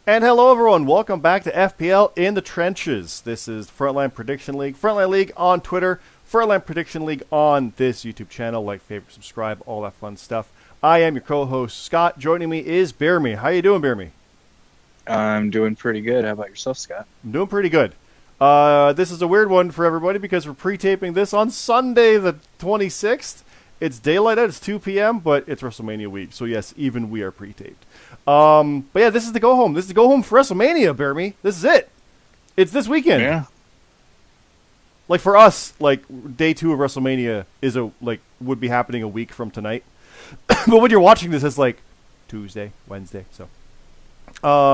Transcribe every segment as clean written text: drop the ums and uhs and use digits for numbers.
And hello, everyone. Welcome back to FPL in the Trenches. This is Frontline Prediction League. Frontline League on Twitter. Frontline Prediction League on this YouTube channel. Like, favorite, subscribe, all that fun stuff. I am your co-host, Scott. Joining me is BeerMe. How you doing, BeerMe? I'm doing pretty good. How about yourself, Scott? I'm doing pretty good. This is a weird one for everybody because we're pre-taping this on Sunday the 26th. It's daylight out. It's 2 p.m., but it's WrestleMania week. So, yes, even we are pre-taped. But yeah, this is the go home. This is the go home for WrestleMania, BeerMe. This is it. It's this weekend. Yeah. Like for us, like day 2 of WrestleMania would be happening a week from tonight. But when you're watching this, it's like Tuesday, Wednesday. So,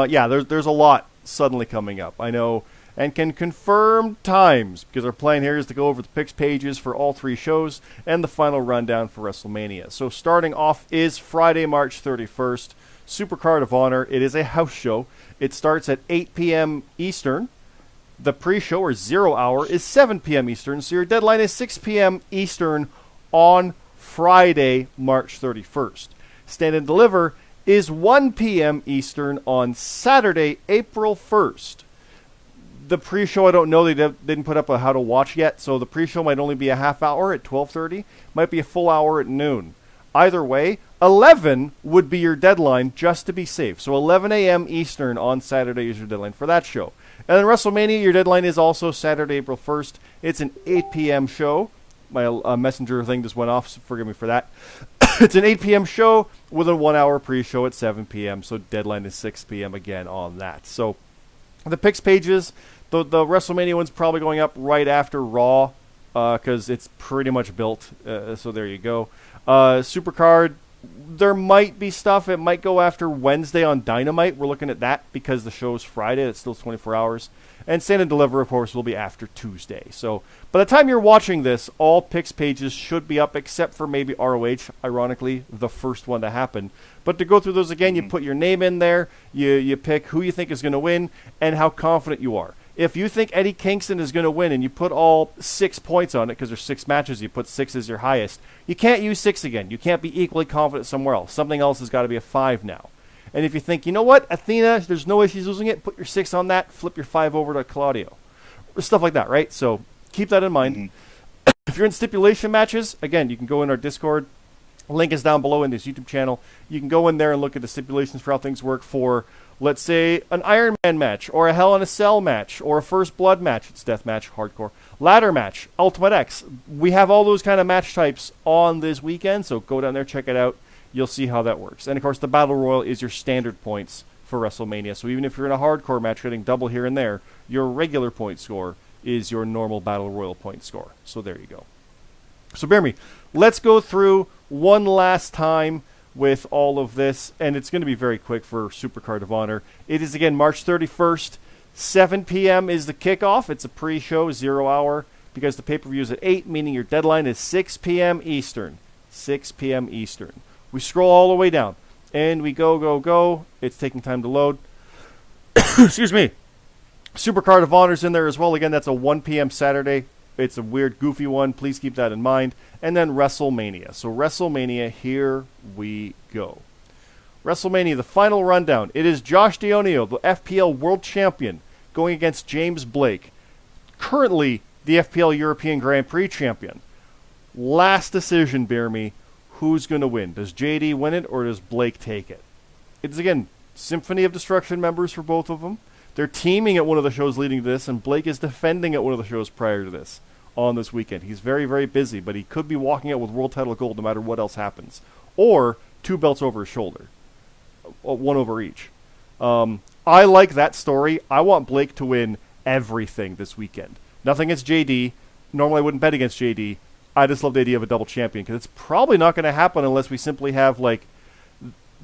yeah, there's a lot suddenly coming up. I know, and can confirm times because our plan here is to go over the picks pages for all 3 shows and the final rundown for WrestleMania. So starting off is Friday, March 31st. Supercard of Honor. It is a house show. It starts at 8 p.m. Eastern. The pre-show, or 0 hour, is 7 p.m. Eastern, so your deadline is 6 p.m. Eastern on Friday, March 31st. Stand and Deliver is 1 p.m. Eastern on Saturday, April 1st. The pre-show, I don't know. They didn't put up a how to watch yet, so the pre-show might only be a half hour at 12:30. Might be a full hour at noon. Either way, 11 would be your deadline just to be safe. So 11 a.m. Eastern on Saturday is your deadline for that show. And then WrestleMania, your deadline is also Saturday, April 1st. It's an 8 p.m. show. My messenger thing just went off, so forgive me for that. It's an 8 p.m. show with a 1 hour pre-show at 7 p.m. So deadline is 6 p.m. again on that. So the picks pages, the WrestleMania one's probably going up right after Raw because it's pretty much built. So there you go. Supercard, there might be stuff. It might go after Wednesday on Dynamite. We're looking at that because the show's Friday. It's still 24 hours. And Stand and Deliver, of course, will be after Tuesday. So by the time you're watching this, all picks pages should be up except for maybe ROH, ironically, the first one to happen. But to go through those again, you put your name in there, you pick who you think is going to win, and how confident you are. If you think Eddie Kingston is going to win and you put all 6 points on it because there's 6 matches, you put 6 as your highest, you can't use 6 again. You can't be equally confident somewhere else. Something else has got to be a 5 now. And if you think, you know what, Athena, there's no way she's losing it, put your 6 on that, flip your 5 over to Claudio. Stuff like that, right? So keep that in mind. Mm-hmm. If you're in stipulation matches, again, you can go in our Discord. Link is down below in this YouTube channel. You can go in there and look at the stipulations for how things work for, let's say, an Iron Man match, or a Hell in a Cell match, or a First Blood match. It's deathmatch, hardcore. Ladder match, Ultimate X. We have all those kind of match types on this weekend, so go down there, check it out. You'll see how that works. And, of course, the Battle Royal is your standard points for WrestleMania. So even if you're in a hardcore match getting double here and there, your regular point score is your normal Battle Royal point score. So there you go. So bear me. Let's go through one last time with all of this, and it's going to be very quick for Supercard of Honor. It is, again, March 31st. 7 p.m. is the kickoff. It's a pre-show, 0 hour, because the pay-per-view is at 8, meaning your deadline is 6 p.m. Eastern. 6 p.m. Eastern. We scroll all the way down, and we go. It's taking time to load. Excuse me. Supercard of Honor's in there as well. Again, that's a 1 p.m. Saturday. It's a weird, goofy one. Please keep that in mind. And then WrestleMania. So WrestleMania, here we go. WrestleMania, the final rundown. It is Josh Dionio, the FPL World Champion, going against James Blake, currently the FPL European Grand Prix Champion. Last decision, BeerMe. Who's going to win? Does JD win it, or does Blake take it? It's, again, Symphony of Destruction members for both of them. They're teaming at one of the shows leading to this, and Blake is defending at one of the shows prior to this on this weekend. He's very, very busy, but he could be walking out with world title gold no matter what else happens. Or 2 belts over his shoulder. 1 over each. I like that story. I want Blake to win everything this weekend. Nothing against JD. Normally I wouldn't bet against JD. I just love the idea of a double champion because it's probably not going to happen unless we simply have, like,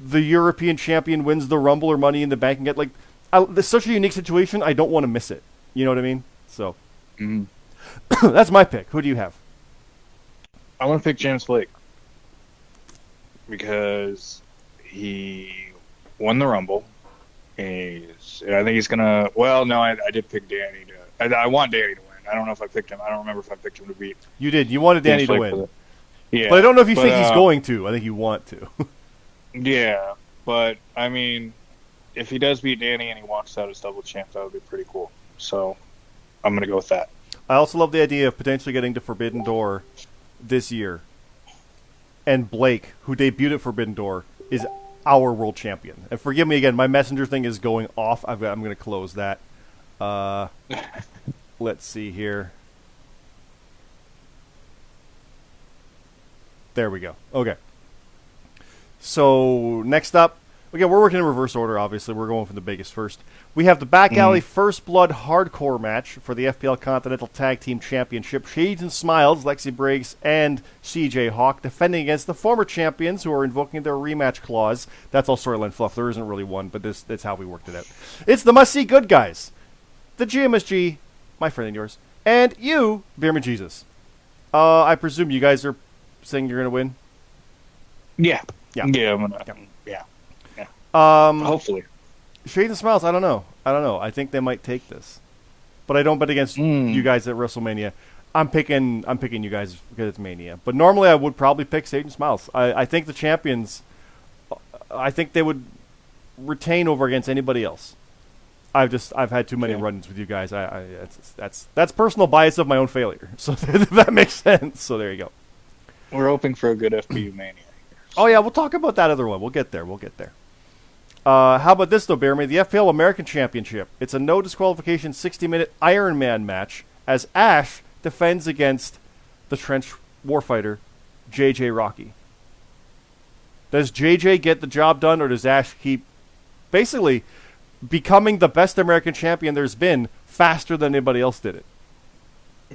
the European champion wins the Rumble or Money in the Bank and get, like, it's such a unique situation, I don't want to miss it. You know what I mean? So, that's my pick. Who do you have? I want to pick James Blake because he won the Rumble. I think he's going to... Well, no, I did pick Danny. I want Danny to win. I don't know if I picked him. I don't remember if I picked him to beat. You did. You wanted Danny to win. Yeah. But I don't know if you think he's going to. I think you want to. Yeah. But, I mean, if he does beat Danny and he walks out as double champ, that would be pretty cool. So I'm going to go with that. I also love the idea of potentially getting to Forbidden Door this year. And Blake, who debuted at Forbidden Door, is our world champion. And forgive me again, my messenger thing is going off. I'm going to close that. Let's see here. There we go. Okay. So, next up, again, we're working in reverse order, obviously. We're going from the biggest first. We have the Back Alley First Blood Hardcore match for the FPL Continental Tag Team Championship. Shades and Smiles, Lexi Briggs, and CJ Hawk defending against the former champions who are invoking their rematch clause. That's all storyline fluff. There isn't really one, but that's how we worked it out. It's the must-see good guys. The GMSG, my friend and yours, and you, BeerMe Jesus. I presume you guys are saying you're going to win? Yeah. Yeah. Yeah, I'm gonna. Yeah. Hopefully. Shades and Smiles, I don't know. I think they might take this. But I don't bet against you guys at WrestleMania. I'm picking you guys because it's Mania. But normally I would probably pick Shades and Smiles. I think the champions, I think they would retain over against anybody else. I've had too many run-ins with you guys. That's personal bias of my own failure. So that makes sense. So there you go. We're hoping for a good FPU Mania. Oh, yeah, we'll talk about that other one. We'll get there. How about this, though, BeerMe? The FPL American Championship. It's a no-disqualification 60-minute Iron Man match as Ash defends against the Trench Warfighter, JJ Rocky. Does JJ get the job done, or does Ash keep basically becoming the best American champion there's been faster than anybody else did it?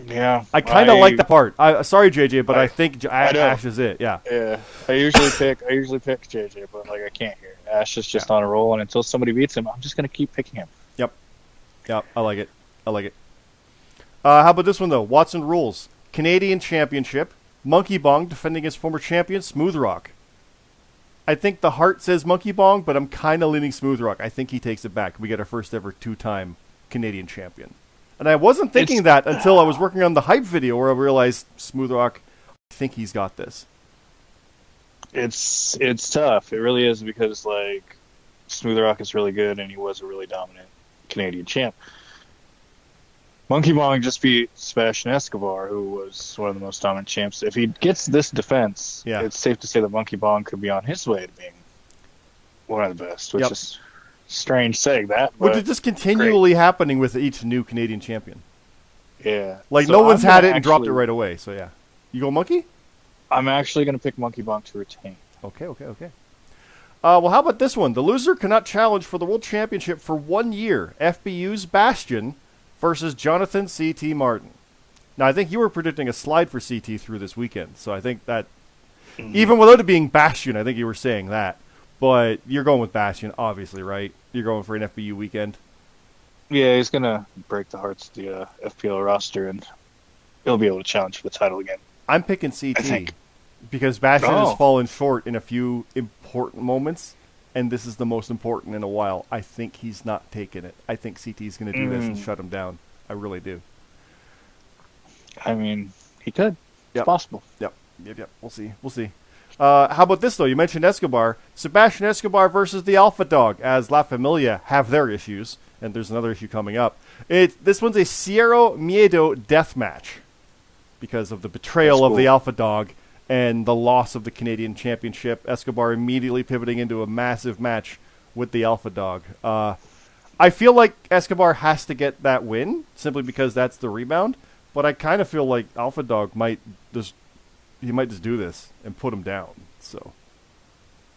Yeah, I kind of like the part. Sorry, JJ, but I think Ash is it. Yeah. Yeah. I usually pick JJ, but I can't here. Ash is just on a roll, and until somebody beats him, I'm just gonna keep picking him. Yep. I like it. How about this one though? Watson Rules Canadian Championship. Monkey Bong defending his former champion Smooth Rock. I think the heart says Monkey Bong, but I'm kind of leaning Smooth Rock. I think he takes it back. We get our first ever 2-time Canadian champion. And I wasn't thinking that until I was working on the hype video where I realized Smooth Rock, I think he's got this. It's tough. It really is because Smooth Rock is really good and he was a really dominant Canadian champ. Monkey Bong just beat Sebastian Escobar, who was one of the most dominant champs. If he gets this defense, it's safe to say that Monkey Bong could be on his way to being one of the best, which is strange saying that. Which is just continually happening with each new Canadian champion. Yeah. So no one's had it and dropped it right away, so yeah. You go Monkey? I'm actually going to pick Monkey Bong to retain. Okay. Well, how about this one? The loser cannot challenge for the World Championship for 1 year. FBU's Bastion versus Jonathan C.T. Martin. Now, I think you were predicting a slide for CT through this weekend, so I think that, even without it being Bastion, I think you were saying that. But you're going with Bastion, obviously, right? You're going for an FBU weekend. Yeah, he's going to break the hearts of the FPL roster, and he'll be able to challenge for the title again. I'm picking CT because Bastion has fallen short in a few important moments, and this is the most important in a while. I think he's not taking it. I think CT's going to do this and shut him down. I really do. I mean, he could. It's possible. Yep. We'll see. How about this, though? You mentioned Escobar. Sebastian Escobar versus the Alpha Dog, as La Familia have their issues, and there's another issue coming up. This one's a Cierro Miedo death match because of the betrayal of the Alpha Dog and the loss of the Canadian Championship. Escobar immediately pivoting into a massive match with the Alpha Dog. I feel like Escobar has to get that win simply because that's the rebound, but I kind of feel like Alpha Dog might just do this and put him down. So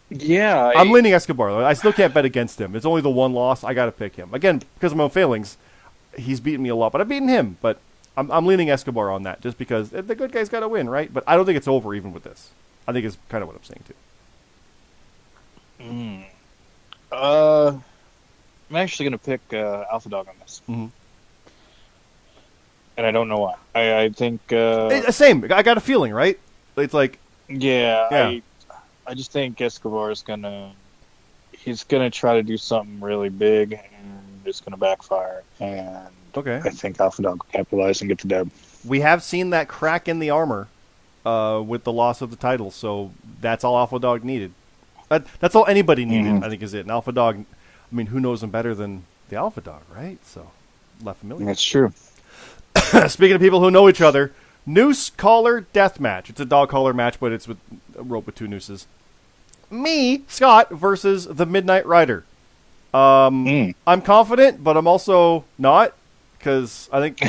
yeah, I'm leaning Escobar though. I still can't bet against him. It's only the one loss. I got to pick him again because of my own failings. He's beaten me a lot, but I've beaten him. But I'm leaning Escobar on that just because the good guy's got to win, right? But I don't think it's over even with this. I think it's kind of what I'm saying too. I'm actually going to pick Alpha Dog on this. Mm-hmm. And I don't know why. I think... same. I got a feeling, right? It's like... Yeah. I just think Escobar is going to... He's going to try to do something really big, and it's going to backfire. And I think Alpha Dog will capitalize and get the dub. We have seen that crack in the armor with the loss of the title, so that's all Alpha Dog needed. That's all anybody needed, I think, is it. And Alpha Dog mean, who knows him better than the Alpha Dog, right? So, left familiar. That's true. Speaking of people who know each other, Noose Collar Death Match. It's a dog collar match, but it's with a rope with 2 nooses. Me, Scott, versus the Midnight Rider. I'm confident, but I'm also not, because I think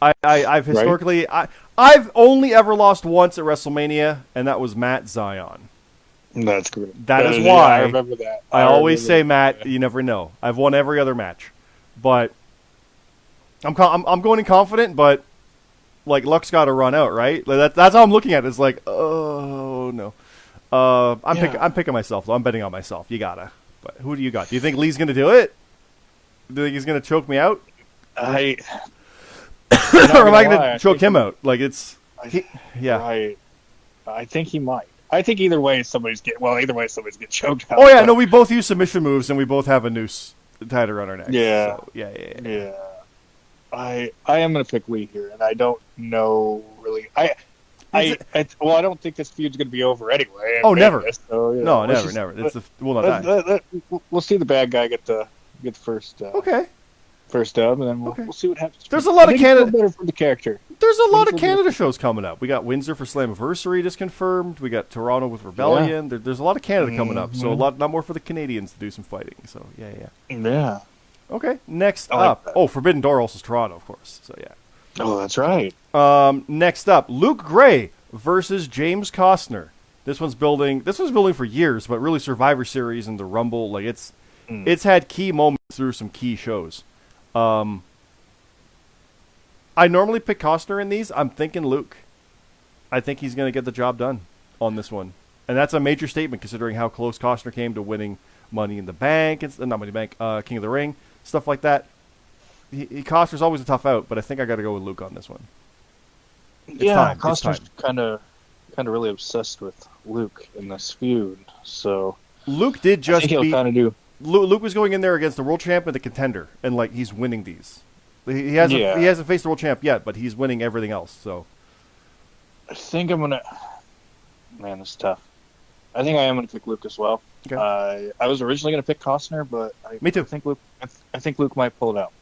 I've historically I've only ever lost once at WrestleMania, and that was Matt Zion. That's good. That is why I remember that. I always say, Matt, you never know. I've won every other match, but I'm going in confident, but like luck's got to run out, right? Like that's how I'm looking at it. It's like, oh no. I'm picking myself though. I'm betting on myself. You gotta. But who do you got? Do you think Lee's gonna do it? Do you think he's gonna choke me out? Or am I gonna choke him out? Like yeah. Right. I think he might. I think either way somebody's getting choked out. Oh yeah, no, we both use submission moves and we both have a noose tied around our neck. Yeah. So, yeah. I am gonna pick Lee here, and I don't know really. I don't think this feud's gonna be over anyway. Oh, never. So, no, never. We'll not die. We'll see the bad guy get the first. First dub, and then we'll see what happens. There's a lot of Canada. Better for the character. There's a lot of Canada shows coming up. We got Windsor for Slammiversary just confirmed. We got Toronto with Rebellion. Yeah. There's a lot of Canada coming up, so a lot more for the Canadians to do some fighting. So yeah. Okay, next like up. That. Oh, Forbidden Door also is Toronto, of course. So yeah. Oh, that's right. Next up, Luke Gray versus James Costner. This one's building for years, but really Survivor Series and the Rumble, like it's had key moments through some key shows. I normally pick Costner in these. I'm thinking Luke. I think he's going to get the job done on this one. And that's a major statement considering how close Costner came to winning Money in the Bank, not Money in the Bank, King of the Ring, stuff like that. Costner's always a tough out, but I think I got to go with Luke on this one. Costner's kind of really obsessed with Luke in this feud. So Luke did just I think he'll kind of do. Luke was going in there against the world champ and the contender, and like he's winning these. He hasn't faced the world champ yet, but he's winning everything else. So I think I'm gonna. Man, this is tough. I think I am gonna pick Luke as well. Okay. I was originally gonna pick Costner, but Me too. I think Luke might pull it out.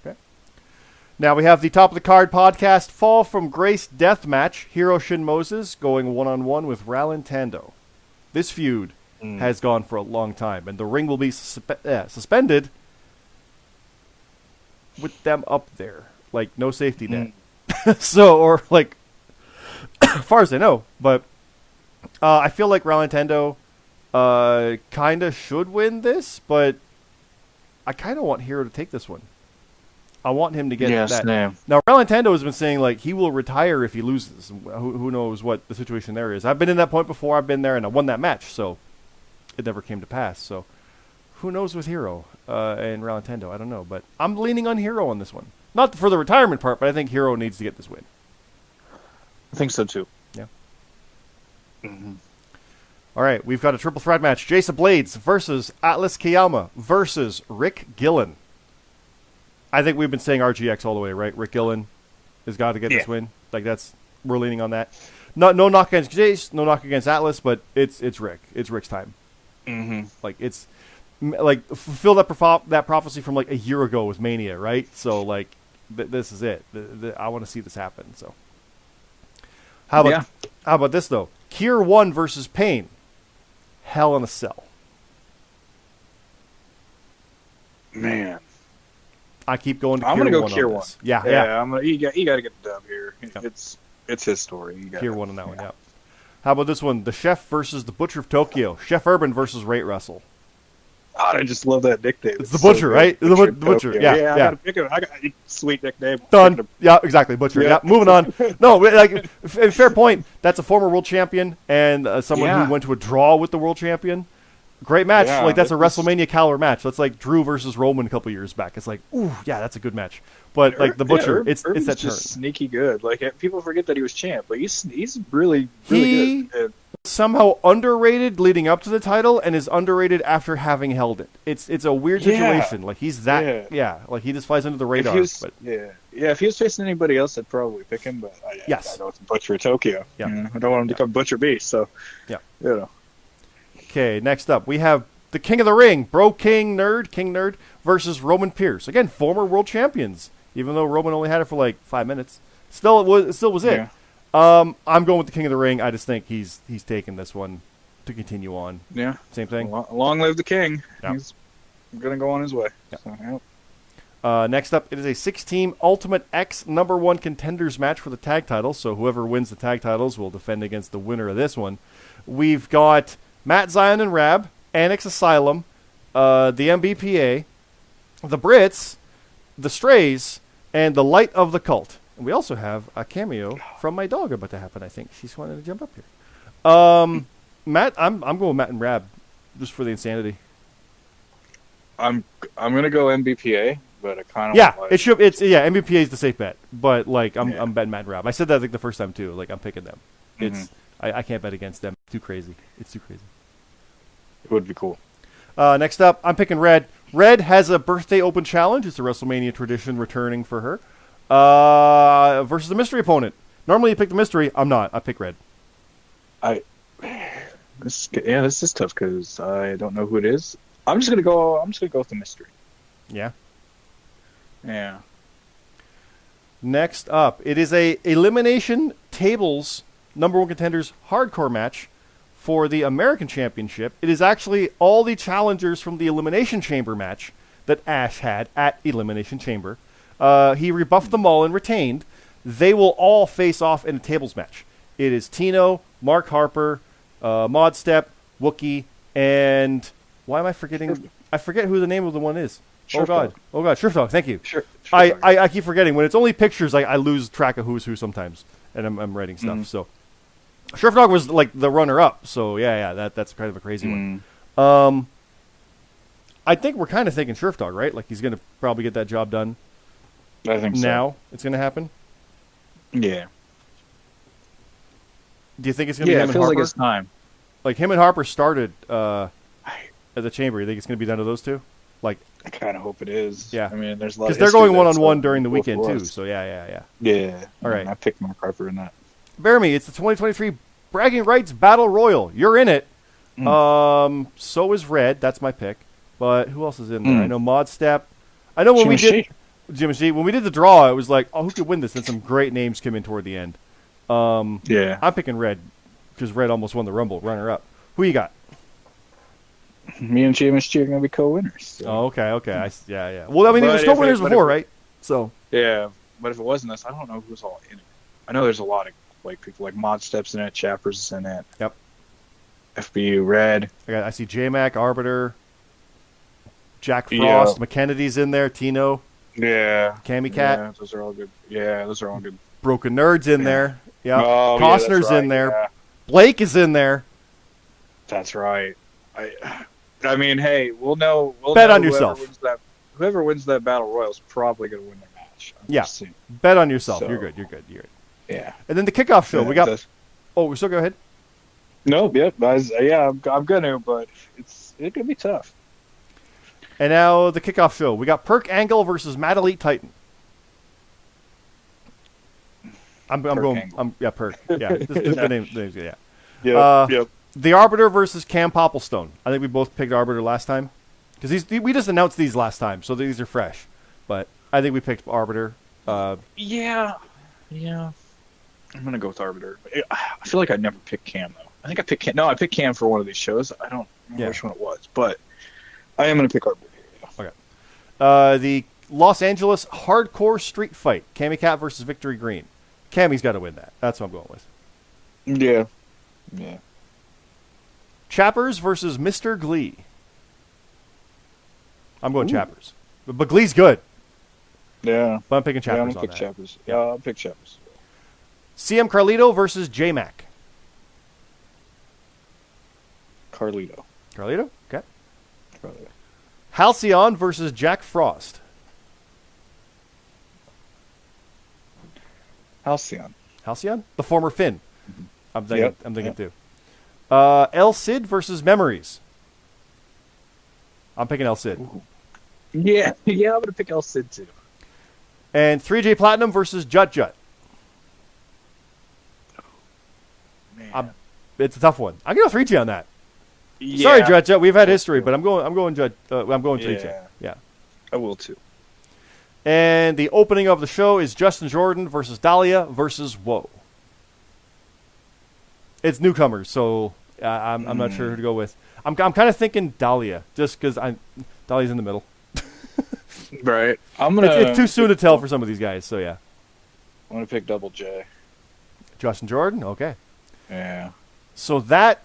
Okay. Now we have the top of the card podcast Fall from Grace death match. Hiro Shin Moses going 1-on-1 with Rallin Tando. This feud has gone for a long time, and the ring will be suspended with them up there, like no safety net. So, or like, as far as I know, but I feel like Rallin Tando kind of should win this, but I kind of want Hiro to take this one. I want him to get that. Name. Now, Rallin Tando has been saying like he will retire if he loses. Who knows what the situation there is? I've been in that point before. I've been there and I won that match, so it never came to pass. So who knows with Hiro and Rallin Tando? I don't know, but I'm leaning on Hiro on this one. Not for the retirement part, but I think Hiro needs to get this win. I think so too. Yeah. Mm-hmm. All right, we've got a triple threat match: Jason Blades versus Atlas Kiyama versus Rick Gillen. I think we've been saying RGX all the way, right? Rick Gillen has got to get this win. Like we're leaning on that. No knock against Jace, no knock against Atlas, but it's Rick. It's Rick's time. Mm-hmm. Like it's like fulfill that prophecy from like a year ago with Mania, right? So like this is it. I want to see this happen. So how about this though? Kier 1 versus Pain. Hell in a Cell. Man, I keep going to I'm Kier 1. I'm gonna go Kier 1. Yeah. You got to get the dub here. Yep. It's his story. Kier 1 on that one. Yeah. How about this one? The Chef versus the Butcher of Tokyo. Chef Urban versus Rate Wrestle. God, I just love that nickname. It's the Butcher, right? The Butcher. Yeah. I gotta pick him. I got a sweet nickname. Done. Yeah, exactly. Butcher. Yeah. Moving on. No, like fair point. That's a former world champion and someone who went to a draw with the world champion. Great match. Yeah, like that's a WrestleMania caliber match. That's like Drew versus Roman a couple years back. It's like, ooh, yeah, that's a good match. But like the Butcher, it's that turn. Just sneaky good. Like people forget that he was champ, but he's really good. Somehow underrated leading up to the title and is underrated after having held it. It's a weird situation. Like he's that like he just flies under the radar. If he was facing anybody else, I'd probably pick him. But I know it's Butcher of Tokyo. Yeah. I don't want him to become Butcher Beast. So Okay, next up we have the King of the Ring, King Nerd versus Roman Pierce. Again, former world champions. Even though Roman only had it for like 5 minutes, it still was it. Yeah. I'm going with the King of the Ring. I just think he's taking this one to continue on. Yeah. Same thing. Long live the king. Yep. He's going to go on his way. Yep. So, yep. Next up, it is a 6-team Ultimate X #1 contenders match for the tag titles. So whoever wins the tag titles will defend against the winner of this one. We've got Matt Zion and Rab, Annex Asylum, the MBPA, the Brits, the Strays, and the Light of the Cult. And we also have a cameo from my dog about to happen, I think. She's wanting to jump up here. Matt, I'm going with Matt and Rab just for the insanity. I'm going to go MBPA. But I kind of MBPA is the safe bet, but like I'm betting Matt and Rab. I said that I think the first time too. Like I'm picking them. It's I can't bet against them. It's too crazy. It would be cool. Next up, I'm picking Red. Red has a birthday open challenge. It's a WrestleMania tradition returning for her. Versus a mystery opponent. Normally you pick the mystery. I'm not. I pick Red. This is tough because I don't know who it is. I'm just gonna go with the mystery. Yeah. Yeah. Next up, it is a Elimination Tables #1 contenders hardcore match for the American Championship. It is actually all the challengers from the Elimination Chamber match that Ash had at Elimination Chamber. He rebuffed them all and retained. They will all face off in a tables match. It is Tino, Mark Harper, Modstep, Wookie, and why am I forgetting? I forget who the name of the one is. Oh God! Surf Dog. Thank you. I keep forgetting when it's only pictures. I lose track of who's who sometimes, and I'm writing stuff. So, Surf Dog was like the runner up. So that's kind of a crazy one. I think we're kind of thinking Surf Dog, right? Like he's gonna probably get that job done. I think so. Now it's gonna happen. Yeah. Do you think it's gonna be him and feels Harper? Like it's time. Like him and Harper started at the Chamber. You think it's gonna be down to those two? Like. I kind of hope it is. Yeah. I mean, there's a lot because they're going one-on-one during the weekend too. So yeah. All right. I picked Mark Harper in that. BeerMe, it's the 2023 Bragging Rights Battle Royal. You're in it. So is Red. That's my pick. But who else is in there? I know Modstep. I know when Jim G. When we did the draw, it was like, oh, who could win this? And some great names came in toward the end. Yeah. I'm picking Red because Red almost won the Rumble, runner-up. Who you got? Me and JMSG are going to be co-winners. So. Oh, okay. Yeah. Well, I mean, it was co-winners before, right? So. Yeah, but if it wasn't us, I don't know who's all in it. I know there's a lot of like people like Modstep's in it, Chappers is in it. Yep. FBU Red. I see J-Mac, Arbiter, Jack Frost, McKennedy's in there, Tino. Yeah. Cammy Cat. Yeah, those are all good. Yeah, those are all good. Broken Nerd's in there. Yeah. Oh, Costner's in there. Yeah. Blake is in there. That's right. I mean, hey, we'll know. Bet on yourself. Whoever wins that battle royal is probably going to win the match. Bet on yourself. So, you're good. Yeah. And then the kickoff show. We got. We still go ahead. No, I'm gonna, but it's gonna be tough. And now the kickoff show. We got Perk Angle versus Mad Elite Titan. I'm going. Perk. Yeah, the names. Yeah. Yep. The Arbiter versus Cam Popplestone. I think we both picked Arbiter last time because we just announced these last time, so these are fresh. But I think we picked Arbiter. Yeah. I'm gonna go with Arbiter. I feel like I never picked Cam though. I think I picked Cam. No, I picked Cam for one of these shows. I don't remember which one it was, but I am gonna pick Arbiter. Yeah. Okay. The Los Angeles Hardcore Street Fight. Cammy Cat versus Victory Green. Cammy's got to win that. That's what I'm going with. Yeah. Chappers versus Mr. Glee. I'm going Chappers. But Glee's good. Yeah. But I'm picking Chappers I'm on that. Chappers. Yeah, I'll pick Chappers. CM Carlito versus J-Mac. Carlito? Okay. Carlito. Halcyon versus Jack Frost. Halcyon? The former Finn. I'm thinking too. El Cid versus Memories. I'm picking El Cid. Ooh. Yeah, I'm going to pick El Cid too. And 3J Platinum versus Jut Jut. Man. It's a tough one. I'm going to go 3J on that. Sorry, Yeah. Judge. We've had history, but I'm going Judge. I'm going Triche. Yeah. Yeah. I will too. And the opening of the show is Justin Jordan versus Dahlia versus Woe. It's newcomers, so I'm not sure who to go with. I'm kind of thinking Dahlia, just because Dahlia's in the middle. Right. It's too soon to tell for some of these guys, so yeah. I'm gonna pick Double J. Justin Jordan, okay. Yeah. So that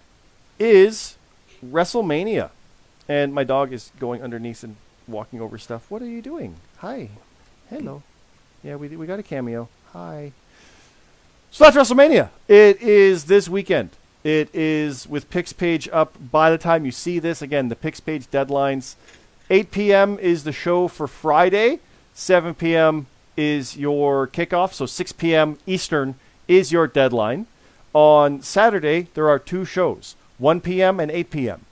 is WrestleMania, and my dog is going underneath and walking over stuff. What are you doing? Hi, hello. Yeah, we got a cameo. Hi. So that's WrestleMania. It is this weekend. It is with picks page up by the time you see this. Again, the picks page deadlines. 8 p.m. is the show for Friday. 7 p.m. is your kickoff. So 6 p.m. Eastern is your deadline. On Saturday, there are 2 shows, 1 p.m. and 8 p.m.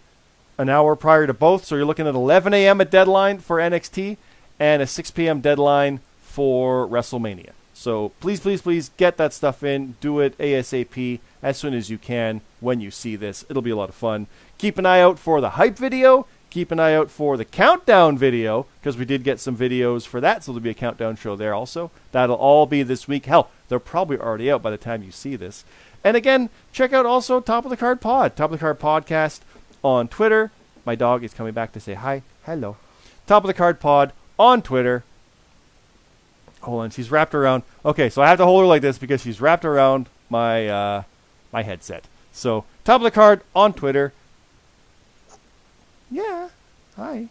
An hour prior to both. So you're looking at 11 a.m. at deadline for NXT and a 6 p.m. deadline for WrestleMania. So please, please, please get that stuff in. Do it ASAP as soon as you can when you see this. It'll be a lot of fun. Keep an eye out for the hype video. Keep an eye out for the countdown video because we did get some videos for that. So there'll be a countdown show there also. That'll all be this week. Hell, they're probably already out by the time you see this. And again, check out also Top of the Card Pod. Top of the Card Podcast on Twitter. My dog is coming back to say hi. Hello. Top of the Card Pod on Twitter. Hold on, she's wrapped around. Okay, so I have to hold her like this because she's wrapped around my my headset. So, Top of the Card on Twitter. Yeah, hi.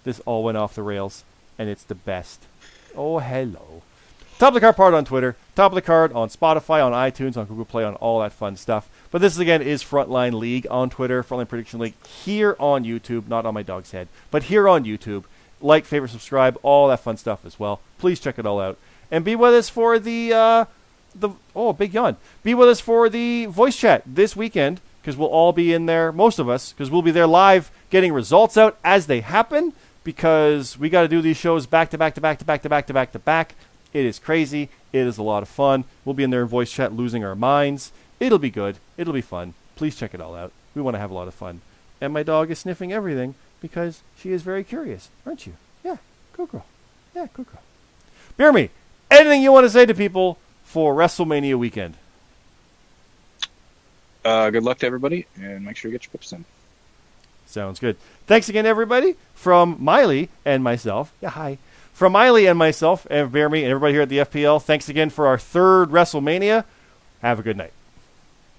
This all went off the rails, and it's the best. Oh, hello. Top of the Card Pod on Twitter. Top of the Card on Spotify, on iTunes, on Google Play, on all that fun stuff. But this, again, is Frontline League on Twitter. Frontline Prediction League here on YouTube. Not on my dog's head, but here on YouTube. Like, favorite, subscribe, all that fun stuff as well. Please check it all out. And be with us for the big yawn. Be with us for the voice chat this weekend, because we'll all be in there, most of us, because we'll be there live getting results out as they happen, because we got to do these shows back to back to back to back to back to back to back. It is crazy. It is a lot of fun. We'll be in there in voice chat losing our minds. It'll be good. It'll be fun. Please check it all out. We want to have a lot of fun. And my dog is sniffing everything, because she is very curious, aren't you? Yeah, go girl. Yeah, go girl. BeerMe, anything you want to say to people for WrestleMania weekend? Good luck to everybody, and make sure you get your pips in. Sounds good. Thanks again, everybody, from Miley and myself. Yeah, hi. From Miley and myself, and BeerMe, and everybody here at the FPL, thanks again for our 3rd WrestleMania. Have a good night.